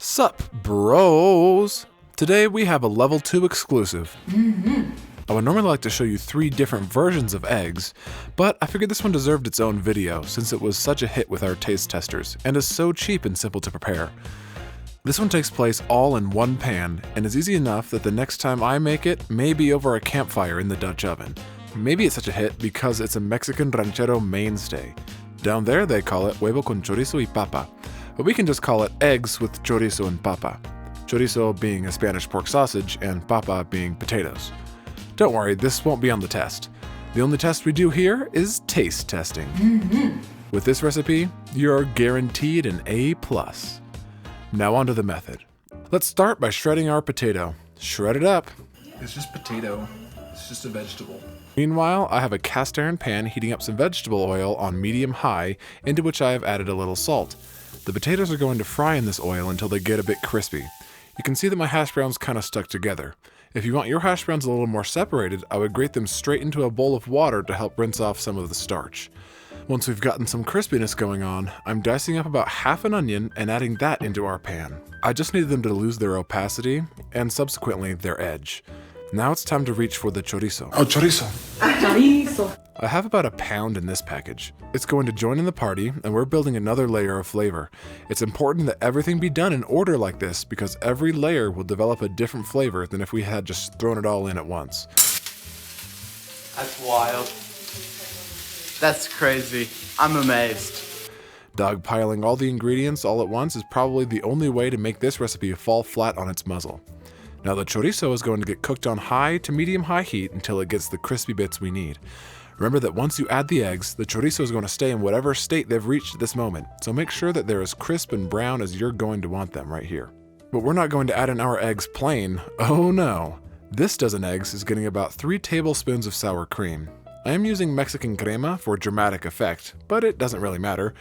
Sup, bros! Today we have a level 2 exclusive. I would normally like to show you 3 different versions of eggs, but I figured this one deserved its own video since it was such a hit with our taste testers and is so cheap and simple to prepare. This one takes place all in one pan and is easy enough that the next time I make it may be over a campfire in the Dutch oven. Maybe it's such a hit because it's a Mexican ranchero mainstay. Down there they call it huevo con chorizo y papa, but we can just call it eggs with chorizo and papa. Chorizo being a Spanish pork sausage and papa being potatoes. Don't worry, this won't be on the test. The only test we do here is taste testing. With this recipe, you're guaranteed an A+. Now onto the method. Let's start by shredding our potato. Shred it up. It's just potato. It's just a vegetable. Meanwhile, I have a cast iron pan heating up some vegetable oil on medium-high, into which I have added a little salt. The potatoes are going to fry in this oil until they get a bit crispy. You can see that my hash browns kind of stuck together. If you want your hash browns a little more separated, I would grate them straight into a bowl of water to help rinse off some of the starch. Once we've gotten some crispiness going on, I'm dicing up about half an onion and adding that into our pan. I just needed them to lose their opacity, and subsequently their edge. Now it's time to reach for the chorizo. Oh, chorizo. Chorizo. I have about a pound in this package. It's going to join in the party, and we're building another layer of flavor. It's important that everything be done in order like this because every layer will develop a different flavor than if we had just thrown it all in at once. That's wild. That's crazy. I'm amazed. Dogpiling all the ingredients all at once is probably the only way to make this recipe fall flat on its muzzle. Now the chorizo is going to get cooked on high to medium-high heat until it gets the crispy bits we need. Remember that once you add the eggs, the chorizo is going to stay in whatever state they've reached at this moment, so make sure that they're as crisp and brown as you're going to want them right here. But we're not going to add in our eggs plain. Oh no! This dozen eggs is getting about 3 tablespoons of sour cream. I am using Mexican crema for dramatic effect, but it doesn't really matter.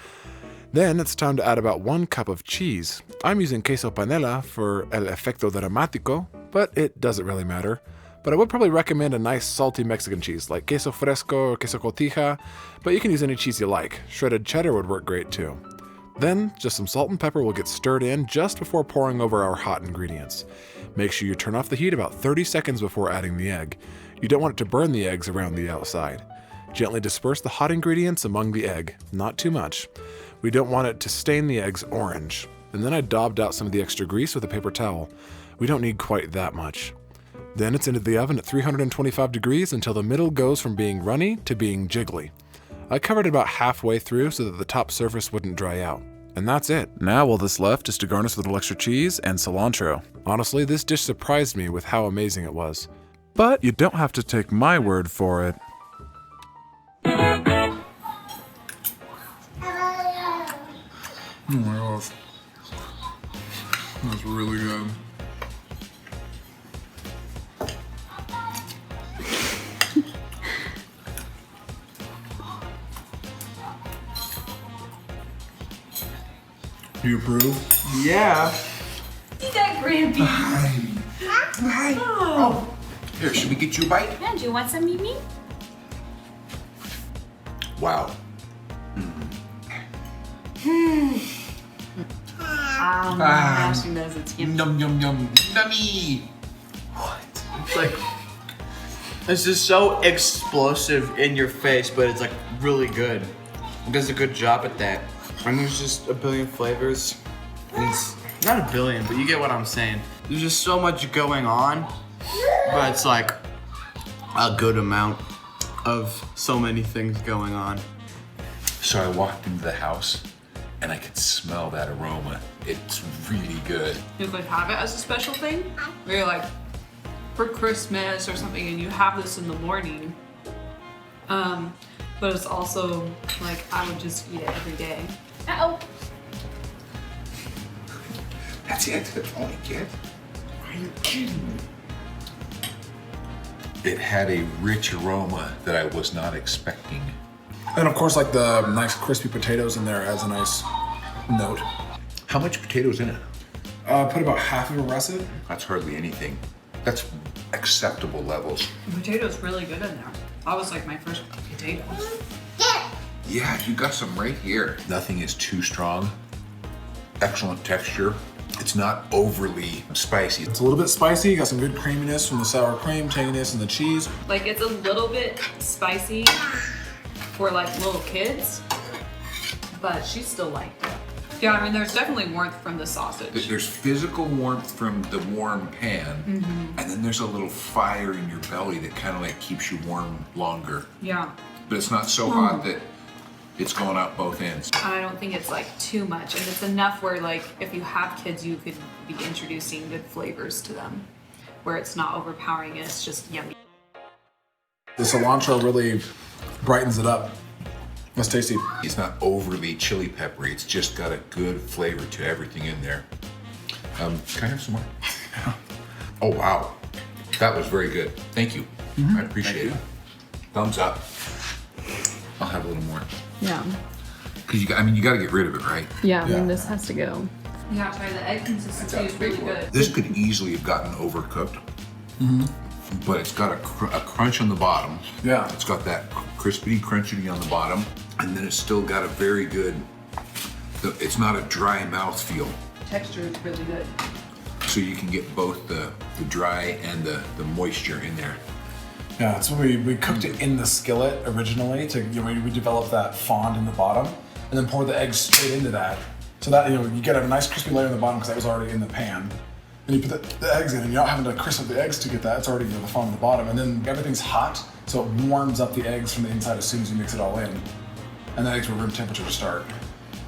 Then it's time to add about 1 cup of cheese. I'm using queso panela for el efecto dramático, but it doesn't really matter. But I would probably recommend a nice salty Mexican cheese like queso fresco or queso cotija, but you can use any cheese you like. Shredded cheddar would work great too. Then just some salt and pepper will get stirred in just before pouring over our hot ingredients. Make sure you turn off the heat about 30 seconds before adding the egg. You don't want it to burn the eggs around the outside. Gently disperse the hot ingredients among the egg, not too much. We don't want it to stain the eggs orange. And then I daubed out some of the extra grease with a paper towel. We don't need quite that much. Then it's into the oven at 325 degrees until the middle goes from being runny to being jiggly. I covered it about halfway through so that the top surface wouldn't dry out. And that's it. Now all that's left is to garnish with a little extra cheese and cilantro. Honestly, this dish surprised me with how amazing it was. But you don't have to take my word for it. Oh my gosh. That's really good. Do you approve? Yeah. See that, Grampy? Hi. Oh. Here, should we get you a bite? Yeah, do you want some, Mimi? Wow. She knows it's yummy. Yum, yum, yum. Nummy. What? It's like, it's just so explosive in your face, but it's like really good. It does a good job at that. And there's just a billion flavors. It's not a billion, but you get what I'm saying. There's just so much going on, but it's like a good amount of so many things going on. So I walked into the house and I could smell that aroma. It's really good. You could have it as a special thing, where you're like, for Christmas or something, and you have this in the morning. But it's also like, I would just eat it every day. Uh-oh. That's it, that's all I get. Are you kidding me? It had a rich aroma that I was not expecting. And of course, like the nice crispy potatoes in there adds a nice note. How much potatoes in it? Put about half of a russet. That's hardly anything. That's acceptable levels. The potato's really good in there. That was like my first potato. Yeah, you got some right here. Nothing is too strong. Excellent texture. It's not overly spicy. It's a little bit spicy. You got some good creaminess from the sour cream, tanginess, and the cheese. Like it's a little bit spicy for like little kids, but she still liked it. Yeah, I mean, there's definitely warmth from the sausage. There's physical warmth from the warm pan, and then there's a little fire in your belly that kind of like keeps you warm longer. Yeah. But it's not so hot that it's going out both ends. I don't think it's like too much, and it's enough where like if you have kids, you could be introducing good flavors to them, where it's not overpowering and it's just yummy. The cilantro really brightens it up. That's tasty. It's not overly chili peppery. It's just got a good flavor to everything in there. Can I have some more? Oh, wow. That was very good. Thank you. I appreciate it. Thumbs up. I'll have a little more. Yeah. Because you got to get rid of it, right? Yeah, I Yeah. mean, this has to go. Yeah, sorry, the egg consistency is really good. This could easily have gotten overcooked. But it's got a crunch on the bottom. Yeah. It's got that crispity, crunchy on the bottom. And then it's still got a very good, it's not a dry mouthfeel. Texture is really good. So you can get both the dry and the moisture in there. Yeah, so we cooked it in the skillet originally to, we developed that fond in the bottom and then pour the eggs straight into that. So that, you get a nice crispy layer in the bottom because that was already in the pan. Then you put the eggs in and you're not having to crisp up the eggs to get that. It's already the fond in the bottom. And then everything's hot, so it warms up the eggs from the inside as soon as you mix it all in. And the eggs were room temperature to start.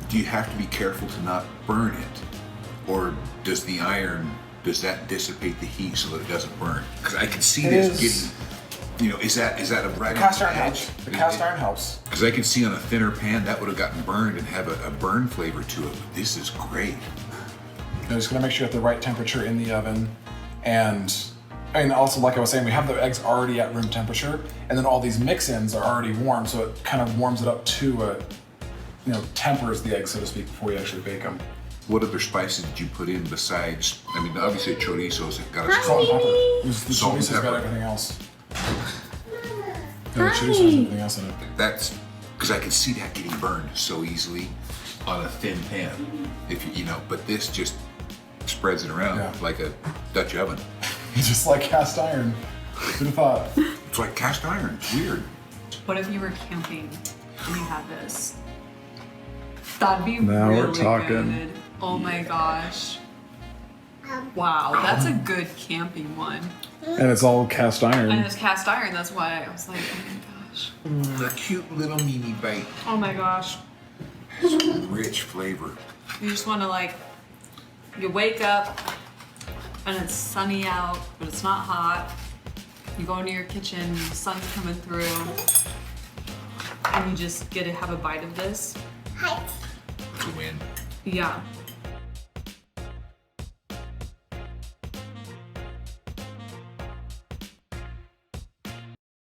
Do you have to be careful to not burn it? Or does the iron, does that dissipate the heat so that it doesn't burn? Because I can see this getting, is that a right The cast on iron the edge? helps. The cast iron helps. Because I can see on a thinner pan that would have gotten burned and have a burn flavor to it. But this is great. You're just gonna make sure you have the right temperature in the oven. And also, like I was saying, we have the eggs already at room temperature, and then all these mix-ins are already warm, so it kind of warms it up to, tempers the eggs, so to speak, before you actually bake them. What other spices did you put in besides, obviously chorizo's got a Salt and strong, pepper. The Salt and chorizo's got pepper. everything else. The chorizo has everything else in it. that's, because I can see that getting burned so easily on a thin pan. But this just spreads it around Yeah. like a Dutch oven. Just like cast iron. Who'd have thought? It's like cast iron, it's weird. What if you were camping and you had this? That'd be Now we're really talking. good. Oh my gosh. Wow, that's a good camping one. And it's all cast And iron. it's cast iron, that's why I was like, oh my gosh. A cute little mini bite, Oh my gosh. rich flavor. You just want to you wake up and it's sunny out, but it's not hot. You go into your kitchen, the sun's coming through, and you just get to have a bite of this. It's a win. Yeah,